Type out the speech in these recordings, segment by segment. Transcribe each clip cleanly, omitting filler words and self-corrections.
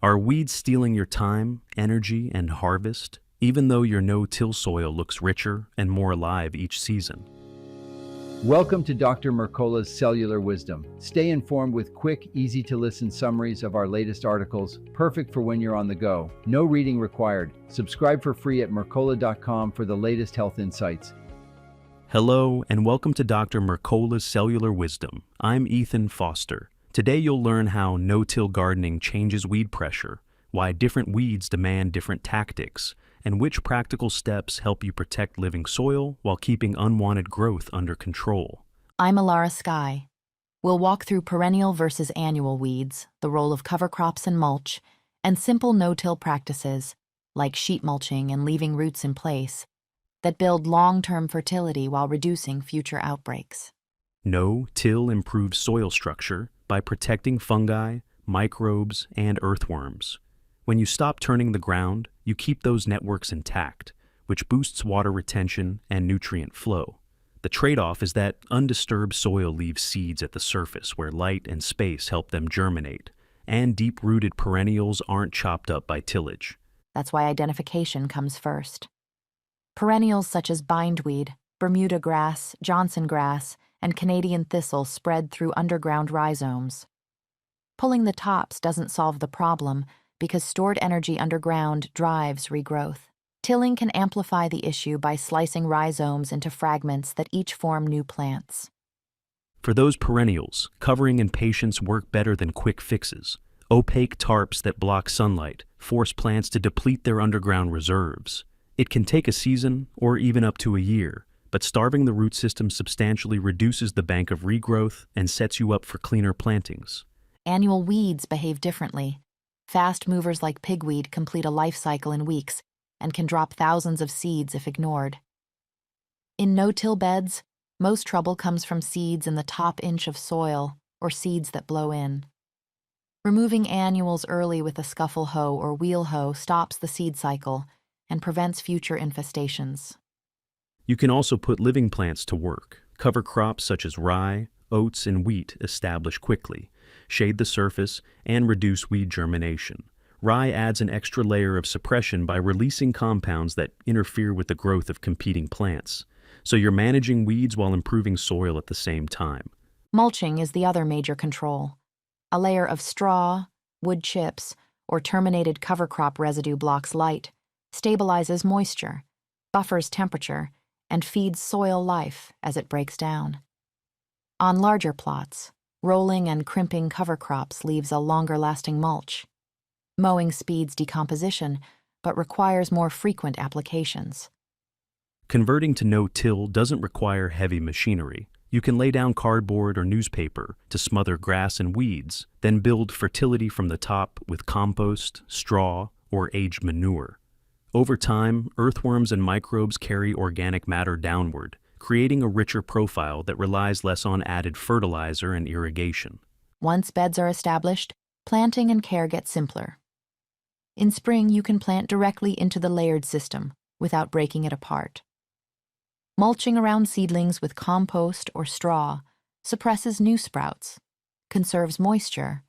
Are weeds stealing your time, energy, and harvest, even though your no-till soil looks richer and more alive each season? Welcome to Dr. Mercola's Cellular Wisdom. Stay informed with quick, easy-to-listen summaries of our latest articles, perfect for when you're on the go. No reading required. Subscribe for free at mercola.com for the latest health insights. Hello, and welcome to Dr. Mercola's Cellular Wisdom. I'm Ethan Foster. Today you'll learn how no-till gardening changes weed pressure, why different weeds demand different tactics, and which practical steps help you protect living soil while keeping unwanted growth under control. I'm Alara Skye. We'll walk through perennial versus annual weeds, the role of cover crops and mulch, and simple no-till practices, like sheet mulching and leaving roots in place, that build long-term fertility while reducing future outbreaks. No-till improves soil structure by protecting fungi, microbes, and earthworms. When you stop turning the ground, you keep those networks intact, which boosts water retention and nutrient flow. The trade-off is that undisturbed soil leaves seeds at the surface where light and space help them germinate, and deep-rooted perennials aren't chopped up by tillage. That's why identification comes first. Perennials such as bindweed, Bermuda grass, Johnson grass, and Canadian thistle spread through underground rhizomes. Pulling the tops doesn't solve the problem because stored energy underground drives regrowth. Tilling can amplify the issue by slicing rhizomes into fragments that each form new plants. For those perennials, covering and patience work better than quick fixes. Opaque tarps that block sunlight force plants to deplete their underground reserves. It can take a season or even up to a year, but starving the root system substantially reduces the bank of regrowth and sets you up for cleaner plantings. Annual weeds behave differently. Fast movers like pigweed complete a life cycle in weeks and can drop thousands of seeds if ignored. In no-till beds, most trouble comes from seeds in the top inch of soil or seeds that blow in. Removing annuals early with a scuffle hoe or wheel hoe stops the seed cycle and prevents future infestations. You can also put living plants to work. Cover crops such as rye, oats, and wheat establish quickly, shade the surface, and reduce weed germination. Rye adds an extra layer of suppression by releasing compounds that interfere with the growth of competing plants. So you're managing weeds while improving soil at the same time. Mulching is the other major control. A layer of straw, wood chips, or terminated cover crop residue blocks light, stabilizes moisture, buffers temperature, and feeds soil life as it breaks down. On larger plots, rolling and crimping cover crops leaves a longer-lasting mulch. Mowing speeds decomposition, but requires more frequent applications. Converting to no-till doesn't require heavy machinery. You can lay down cardboard or newspaper to smother grass and weeds, then build fertility from the top with compost, straw, or aged manure. Over time, earthworms and microbes carry organic matter downward, creating a richer profile that relies less on added fertilizer and irrigation. Once beds are established, planting and care get simpler. In spring, you can plant directly into the layered system without breaking it apart. Mulching around seedlings with compost or straw suppresses new sprouts, conserves moisture,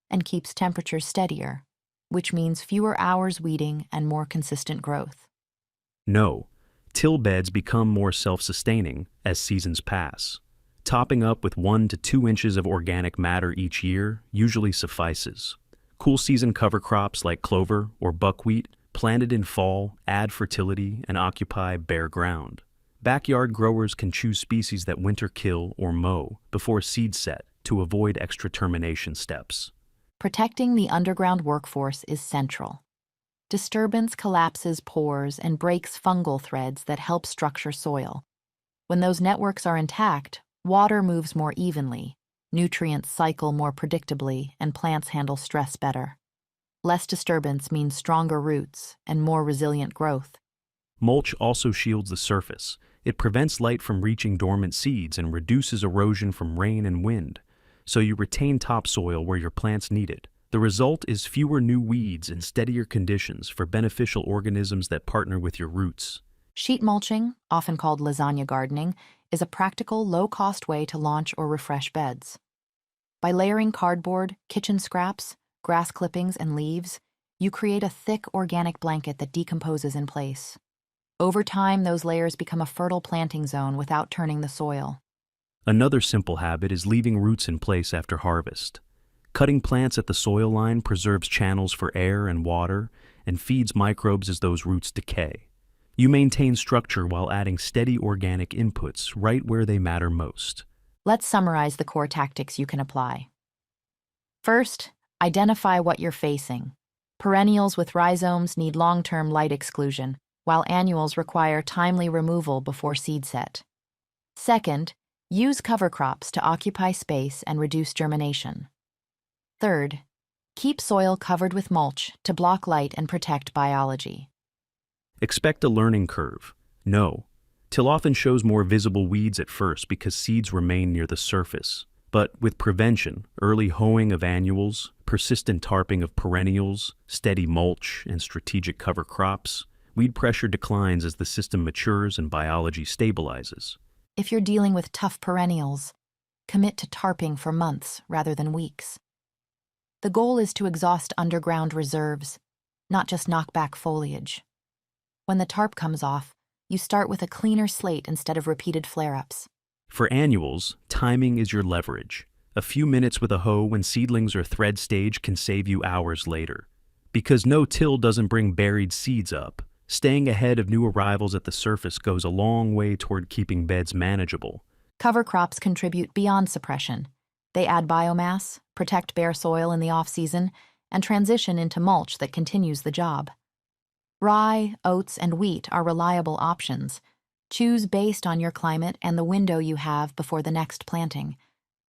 and keeps temperatures steadier, which means fewer hours weeding and more consistent growth. No-till beds become more self-sustaining as seasons pass. Topping up with 1 to 2 inches of organic matter each year usually suffices. Cool season cover crops like clover or buckwheat, planted in fall, add fertility and occupy bare ground. Backyard growers can choose species that winter kill or mow before seed set to avoid extra termination steps. Protecting the underground workforce is central. Disturbance collapses pores and breaks fungal threads that help structure soil. When those networks are intact, water moves more evenly, nutrients cycle more predictably, and plants handle stress better. Less disturbance means stronger roots and more resilient growth. Mulch also shields the surface. It prevents light from reaching dormant seeds and reduces erosion from rain and wind, so you retain topsoil where your plants need it. The result is fewer new weeds and steadier conditions for beneficial organisms that partner with your roots. Sheet mulching, often called lasagna gardening, is a practical, low-cost way to launch or refresh beds. By layering cardboard, kitchen scraps, grass clippings, and leaves, you create a thick organic blanket that decomposes in place. Over time, those layers become a fertile planting zone without turning the soil. Another simple habit is leaving roots in place after harvest. Cutting plants at the soil line preserves channels for air and water and feeds microbes as those roots decay. You maintain structure while adding steady organic inputs right where they matter most. Let's summarize the core tactics you can apply. First, identify what you're facing. Perennials with rhizomes need long-term light exclusion, while annuals require timely removal before seed set. Second, use cover crops to occupy space and reduce germination. Third, keep soil covered with mulch to block light and protect biology. Expect a learning curve. No. Till often shows more visible weeds at first because seeds remain near the surface. But with prevention, early hoeing of annuals, persistent tarping of perennials, steady mulch, and strategic cover crops, weed pressure declines as the system matures and biology stabilizes. If you're dealing with tough perennials, commit to tarping for months rather than weeks. The goal is to exhaust underground reserves, not just knock back foliage. When the tarp comes off, you start with a cleaner slate instead of repeated flare-ups. For annuals, timing is your leverage. A few minutes with a hoe when seedlings are thread stage can save you hours later. Because no-till doesn't bring buried seeds up, staying ahead of new arrivals at the surface goes a long way toward keeping beds manageable. Cover crops contribute beyond suppression. They add biomass, protect bare soil in the off-season, and transition into mulch that continues the job. Rye, oats, and wheat are reliable options. Choose based on your climate and the window you have before the next planting.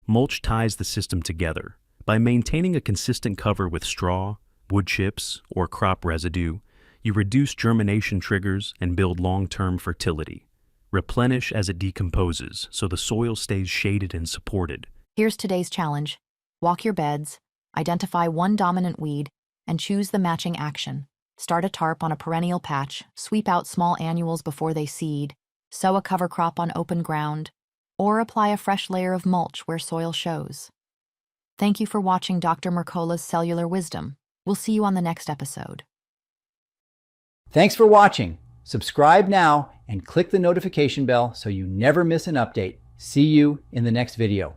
Mulch ties the system together. By maintaining a consistent cover with straw, wood chips, or crop residue, you reduce germination triggers and build long-term fertility. Replenish as it decomposes so the soil stays shaded and supported. Here's today's challenge. Walk your beds, identify one dominant weed, and choose the matching action. Start a tarp on a perennial patch, sweep out small annuals before they seed, sow a cover crop on open ground, or apply a fresh layer of mulch where soil shows. Thank you for watching Dr. Mercola's Cellular Wisdom. We'll see you on the next episode. Thanks for watching. Subscribe now and click the notification bell so you never miss an update. See you in the next video.